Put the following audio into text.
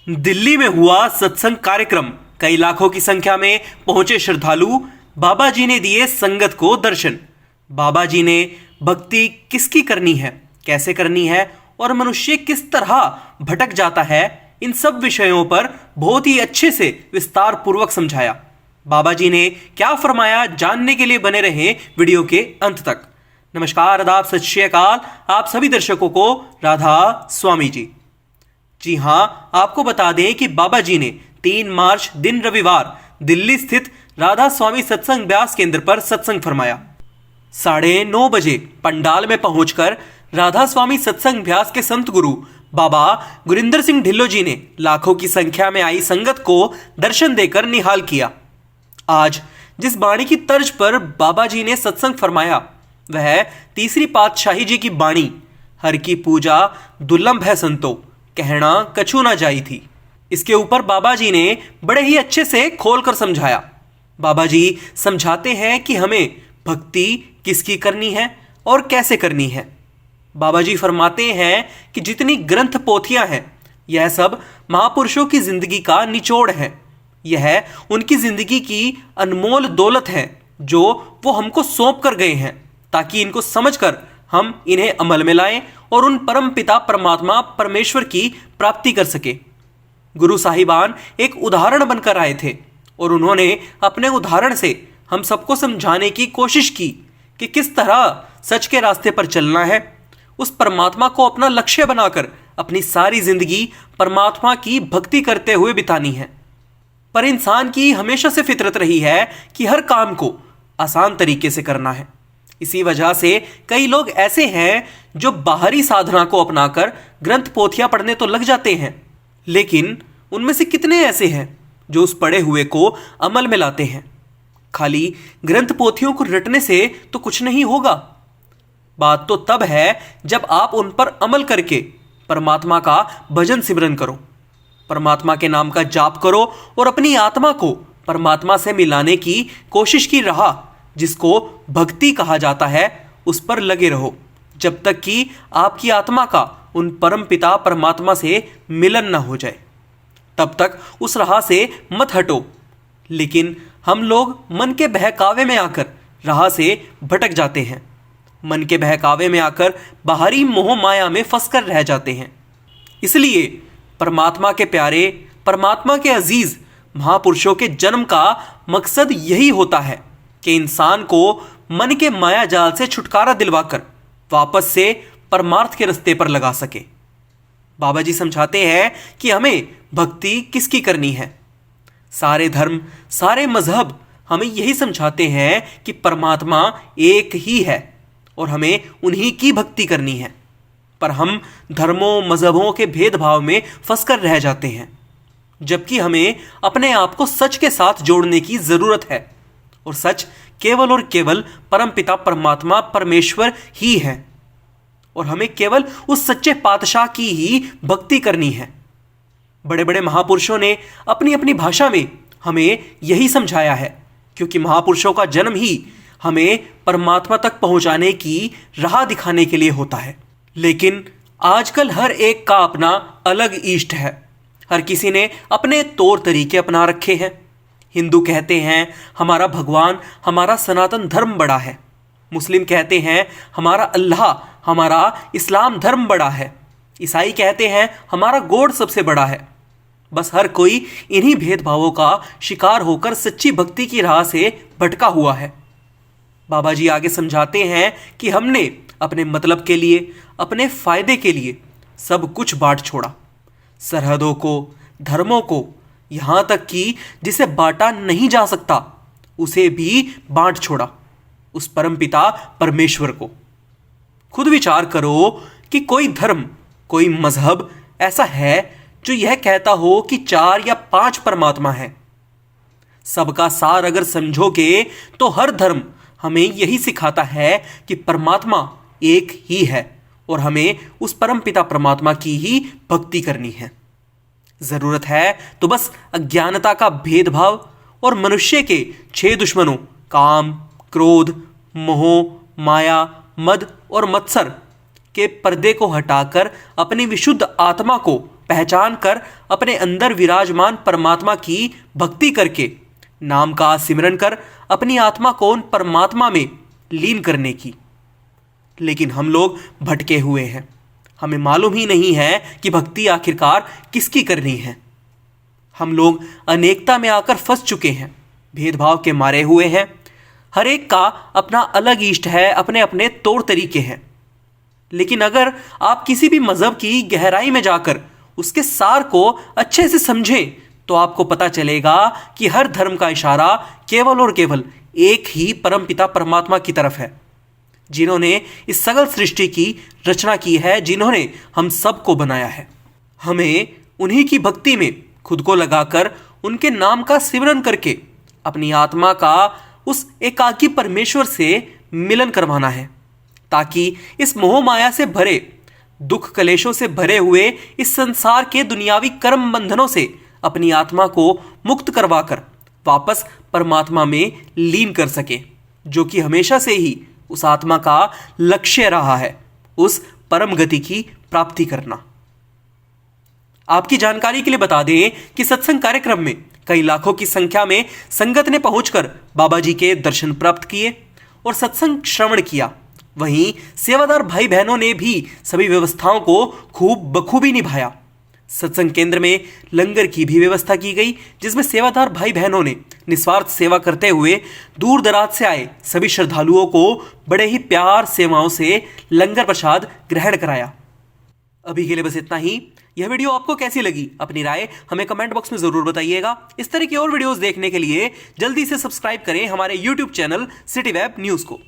दिल्ली में हुआ सत्संग कार्यक्रम। कई लाखों की संख्या में पहुंचे श्रद्धालु। बाबा जी ने दिए संगत को दर्शन। बाबा जी ने भक्ति किसकी करनी है, कैसे करनी है और मनुष्य किस तरह भटक जाता है, इन सब विषयों पर बहुत ही अच्छे से विस्तार पूर्वक समझाया। बाबा जी ने क्या फरमाया, जानने के लिए बने रहें वीडियो के अंत तक। नमस्कार, आदाब, सत श्री अकाल आप सभी दर्शकों को राधा स्वामी जी। जी हाँ, आपको बता दें कि बाबा जी ने 3 मार्च दिन रविवार दिल्ली स्थित राधा स्वामी सत्संग अभ्यास केंद्र पर सत्संग फरमाया। 9:30 बजे पंडाल में पहुंचकर राधा स्वामी सत्संग अभ्यास के संत गुरु बाबा गुरिंदर सिंह ढिल्लो जी ने लाखों की संख्या में आई संगत को दर्शन देकर निहाल किया। आज जिस बाणी की तर्ज पर बाबा जी ने सत्संग फरमाया वह तीसरी पातशाही जी की बाणी, हर की पूजा दुर्लभ है संतो, कहना कछु ना जाई थी। इसके ऊपर बाबा जी ने बड़े ही अच्छे से खोलकर समझाया। बाबा जी समझाते हैं कि हमें भक्ति किसकी करनी है और कैसे करनी है। बाबा जी फरमाते हैं कि जितनी ग्रंथ पोथियां हैं यह सब महापुरुषों की जिंदगी का निचोड़ है। यह उनकी जिंदगी की अनमोल दौलत है जो वो हमको सौंप कर गए हैं, ताकि इनको समझकर हम इन्हें अमल में लाएं और उन परम पिता परमात्मा परमेश्वर की प्राप्ति कर सके। गुरु साहिबान एक उदाहरण बनकर आए थे और उन्होंने अपने उदाहरण से हम सबको समझाने की कोशिश की कि किस तरह सच के रास्ते पर चलना है, उस परमात्मा को अपना लक्ष्य बनाकर अपनी सारी जिंदगी परमात्मा की भक्ति करते हुए बितानी है। पर इंसान की हमेशा से फितरत रही है कि हर काम को आसान तरीके से करना है। इसी वजह से कई लोग ऐसे हैं जो बाहरी साधना को अपनाकर ग्रंथ पोथियां पढ़ने तो लग जाते हैं, लेकिन उनमें से कितने ऐसे हैं जो उस पढ़े हुए को अमल में लाते हैं। खाली ग्रंथ पोथियों को रटने से तो कुछ नहीं होगा। बात तो तब है जब आप उन पर अमल करके परमात्मा का भजन सिमरन करो, परमात्मा के नाम का जाप करो और अपनी आत्मा को परमात्मा से मिलाने की कोशिश की राह, जिसको भक्ति कहा जाता है, उस पर लगे रहो जब तक कि आपकी आत्मा का उन परम पिता परमात्मा से मिलन न हो जाए। तब तक उस राह से मत हटो। लेकिन हम लोग मन के बहकावे में आकर राह से भटक जाते हैं। मन के बहकावे में आकर बाहरी मोह माया में फंसकर रह जाते हैं। इसलिए परमात्मा के प्यारे, परमात्मा के अजीज महापुरुषों के जन्म का मकसद यही होता है कि इंसान को मन के माया जाल से छुटकारा दिलवाकर वापस से परमार्थ के रास्ते पर लगा सके। बाबा जी समझाते हैं कि हमें भक्ति किसकी करनी है। सारे धर्म, सारे मजहब हमें यही समझाते हैं कि परमात्मा एक ही है और हमें उन्हीं की भक्ति करनी है। पर हम धर्मों मजहबों के भेदभाव में फंसकर रह जाते हैं, जबकि हमें अपने आप को सच के साथ जोड़ने की जरूरत है। और सच केवल और केवल परमपिता परमात्मा परमेश्वर ही है और हमें केवल उस सच्चे पातशाह की ही भक्ति करनी है। बड़े बड़े महापुरुषों ने अपनी अपनी भाषा में हमें यही समझाया है, क्योंकि महापुरुषों का जन्म ही हमें परमात्मा तक पहुंचाने की राह दिखाने के लिए होता है। लेकिन आजकल हर एक का अपना अलग इष्ट है। हर किसी ने अपने तौर तरीके अपना रखे हैं। हिंदू कहते हैं हमारा भगवान, हमारा सनातन धर्म बड़ा है। मुस्लिम कहते हैं हमारा अल्लाह, हमारा इस्लाम धर्म बड़ा है। ईसाई कहते हैं हमारा गॉड सबसे बड़ा है। बस हर कोई इन्हीं भेदभावों का शिकार होकर सच्ची भक्ति की राह से भटका हुआ है। बाबा जी आगे समझाते हैं कि हमने अपने मतलब के लिए, अपने फायदे के लिए सब कुछ बांट छोड़ा। सरहदों को, धर्मों को, यहाँ तक कि जिसे बांटा नहीं जा सकता उसे भी बांट छोड़ा, उस परमपिता परमेश्वर को। खुद विचार करो कि कोई धर्म, कोई मजहब ऐसा है जो यह कहता हो कि 4 या 5 परमात्मा है। सबका सार अगर समझोगे तो हर धर्म हमें यही सिखाता है कि परमात्मा एक ही है और हमें उस परमपिता परमात्मा की ही भक्ति करनी है। जरूरत है तो बस अज्ञानता का भेदभाव और मनुष्य के 6 दुश्मनों काम, क्रोध, मोह, माया, मद और मत्सर के पर्दे को हटाकर अपनी विशुद्ध आत्मा को पहचान कर अपने अंदर विराजमान परमात्मा की भक्ति करके नाम का सिमरन कर अपनी आत्मा को उन परमात्मा में लीन करने की। लेकिन हम लोग भटके हुए हैं, हमें मालूम ही नहीं है कि भक्ति आखिरकार किसकी करनी है। हम लोग अनेकता में आकर फंस चुके हैं, भेदभाव के मारे हुए हैं। हर एक का अपना अलग इष्ट है, अपने अपने तौर तरीके हैं। लेकिन अगर आप किसी भी मजहब की गहराई में जाकर उसके सार को अच्छे से समझें तो आपको पता चलेगा कि हर धर्म का इशारा केवल और केवल एक ही परमपिता परमात्मा की तरफ है, जिन्होंने इस सगल सृष्टि की रचना की है, जिन्होंने हम सबको बनाया है। हमें उन्हीं की भक्ति में खुद को लगाकर उनके नाम का सिमरन करके अपनी आत्मा का उस एकाकी परमेश्वर से मिलन करवाना है, ताकि इस मोह माया से भरे, दुख कलेशों से भरे हुए इस संसार के दुनियावी कर्म बंधनों से अपनी आत्मा को मुक्त करवाकर वापस परमात्मा में लीन कर सके, जो कि हमेशा से ही उस आत्मा का लक्ष्य रहा है, उस परम गति की प्राप्ति करना। आपकी जानकारी के लिए बता दें कि सत्संग कार्यक्रम में कई लाखों की संख्या में संगत ने पहुंचकर बाबा जी के दर्शन प्राप्त किए और सत्संग श्रवण किया। वहीं सेवादार भाई बहनों ने भी सभी व्यवस्थाओं को खूब बखूबी निभाया। सत्संग केंद्र में लंगर की भी व्यवस्था की गई, जिसमें सेवादार भाई बहनों ने निस्वार्थ सेवा करते हुए दूर दराज से आए सभी श्रद्धालुओं को बड़े ही प्यार सेवाओं से लंगर प्रसाद ग्रहण कराया। अभी के लिए बस इतना ही। यह वीडियो आपको कैसी लगी, अपनी राय हमें कमेंट बॉक्स में जरूर बताइएगा। इस तरह की और वीडियोस देखने के लिए जल्दी से सब्सक्राइब करें हमारे YouTube channel city web news को।